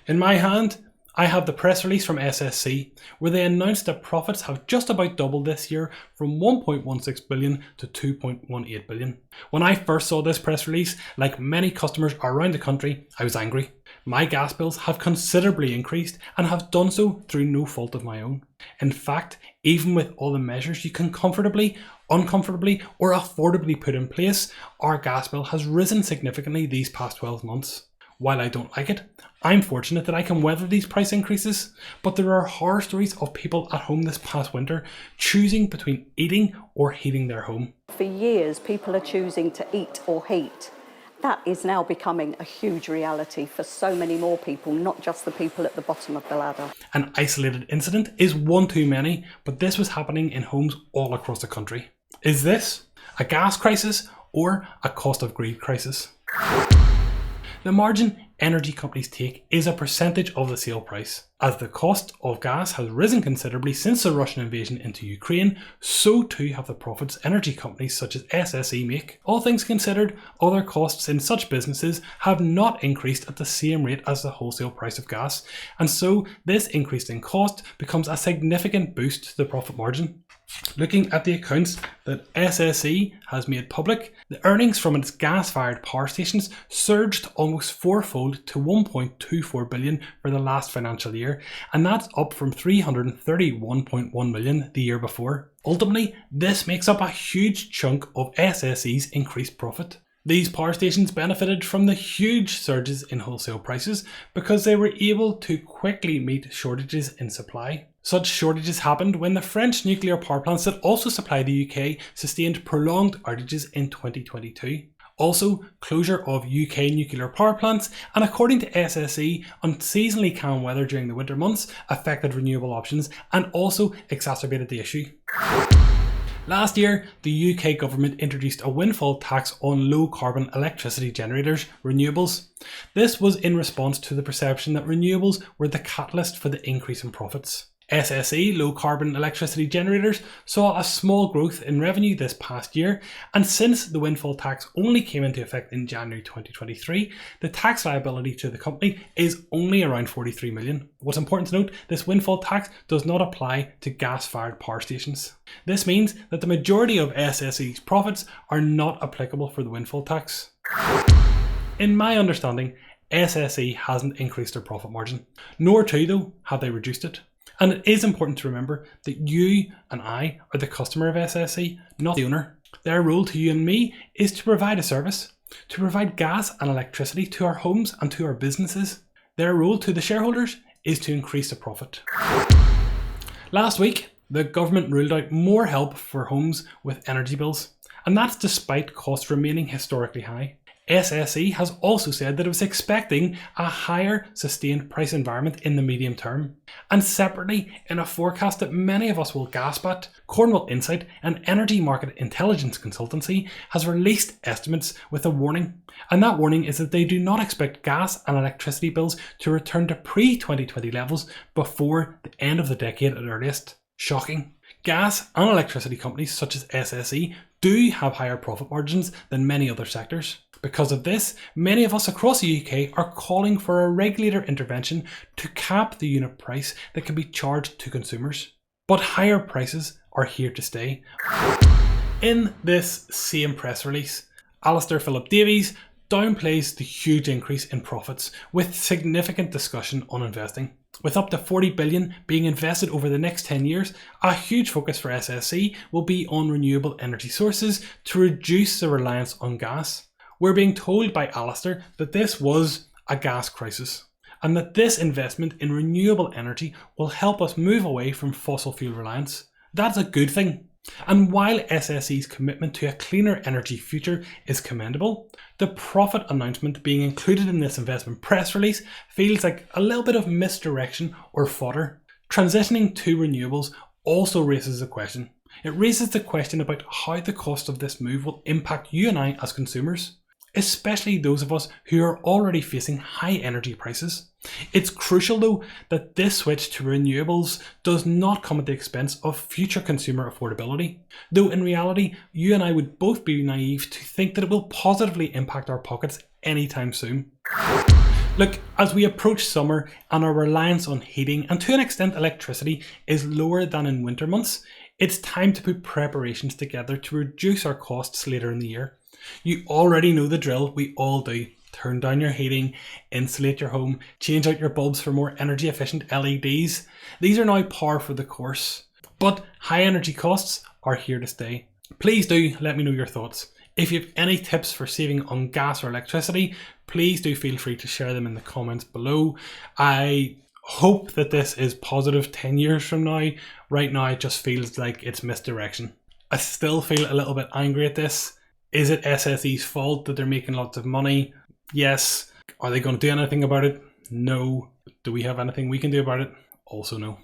In my hand, I have the press release from SSE where they announced that profits have just about doubled this year from 1.16 billion to 2.18 billion. When I first saw this press release, like many customers around the country, I was angry. My gas bills have considerably increased and have done so through no fault of my own. In fact, even with all the measures you can comfortably, uncomfortably or affordably put in place, our gas bill has risen significantly these past 12 months. While I don't like it, I'm fortunate that I can weather these price increases, but there are horror stories of people at home this past winter choosing between eating or heating their home. For years, people are choosing to eat or heat. That is now becoming a huge reality for so many more people, not just the people at the bottom of the ladder. An isolated incident is one too many, but this was happening in homes all across the country. Is this a gas crisis or a cost of greed crisis? The margin energy companies take is a percentage of the sale price. As the cost of gas has risen considerably since the Russian invasion into Ukraine, so too have the profits energy companies such as SSE make. All things considered, other costs in such businesses have not increased at the same rate as the wholesale price of gas, and so this increase in cost becomes a significant boost to the profit margin. Looking at the accounts that SSE has made public, the earnings from its gas-fired power stations surged almost fourfold to 1.24 billion for the last financial year, and that's up from 331.1 million the year before. Ultimately, this makes up a huge chunk of SSE's increased profit. These power stations benefited from the huge surges in wholesale prices because they were able to quickly meet shortages in supply. Such shortages happened when the French nuclear power plants that also supply the UK sustained prolonged outages in 2022. Also, closure of UK nuclear power plants and, according to SSE, unseasonably calm weather during the winter months affected renewable options and also exacerbated the issue. Last year, the UK government introduced a windfall tax on low-carbon electricity generators, renewables. This was in response to the perception that renewables were the catalyst for the increase in profits. SSE low-carbon electricity generators saw a small growth in revenue this past year, and since the windfall tax only came into effect in January 2023, the tax liability to the company is only around 43 million. What's important to note, this windfall tax does not apply to gas-fired power stations. This means that the majority of SSE's profits are not applicable for the windfall tax. In my understanding, SSE hasn't increased their profit margin, nor too though have they reduced it. And it is important to remember that you and I are the customer of SSE, not the owner. Their role to you and me is to provide a service, to provide gas and electricity to our homes and to our businesses. Their role to the shareholders is to increase the profit. Last week, the government ruled out more help for homes with energy bills, and that's despite costs remaining historically high. SSE has also said that it was expecting a higher sustained price environment in the medium term. And separately, in a forecast that many of us will gasp at, Cornwall Insight, an energy market intelligence consultancy, has released estimates with a warning. And that warning is that they do not expect gas and electricity bills to return to pre-2020 levels before the end of the decade at earliest. Shocking. Gas and electricity companies such as SSE do have higher profit margins than many other sectors. Because of this, many of us across the UK are calling for a regulator intervention to cap the unit price that can be charged to consumers. But higher prices are here to stay. In this same press release, Alistair Philip-Davies downplays the huge increase in profits with significant discussion on investing. With up to 40 billion being invested over the next 10 years, a huge focus for SSE will be on renewable energy sources to reduce the reliance on gas. We're being told by Alistair that this was a gas crisis and that this investment in renewable energy will help us move away from fossil fuel reliance. That's a good thing. And while SSE's commitment to a cleaner energy future is commendable, the profit announcement being included in this investment press release feels like a little bit of misdirection or fodder. Transitioning to renewables also raises a question. It raises the question about how the cost of this move will impact you and I as consumers, especially those of us who are already facing high energy prices. It's crucial though that this switch to renewables does not come at the expense of future consumer affordability, though in reality you and I would both be naive to think that it will positively impact our pockets anytime soon. Look, as we approach summer and our reliance on heating and to an extent electricity is lower than in winter months, it's time to put preparations together to reduce our costs later in the year. You already know the drill, we all do. Turn down your heating, insulate your home, change out your bulbs for more energy efficient LEDs. These are now par for the course. But high energy costs are here to stay. Please do let me know your thoughts. If you have any tips for saving on gas or electricity, please do feel free to share them in the comments below. I hope that this is positive 10 years from now. Right now it just feels like it's misdirection. I still feel a little bit angry at this. Is it SSE's fault that they're making lots of money? Yes. Are they going to do anything about it? No. Do we have anything we can do about it? Also no.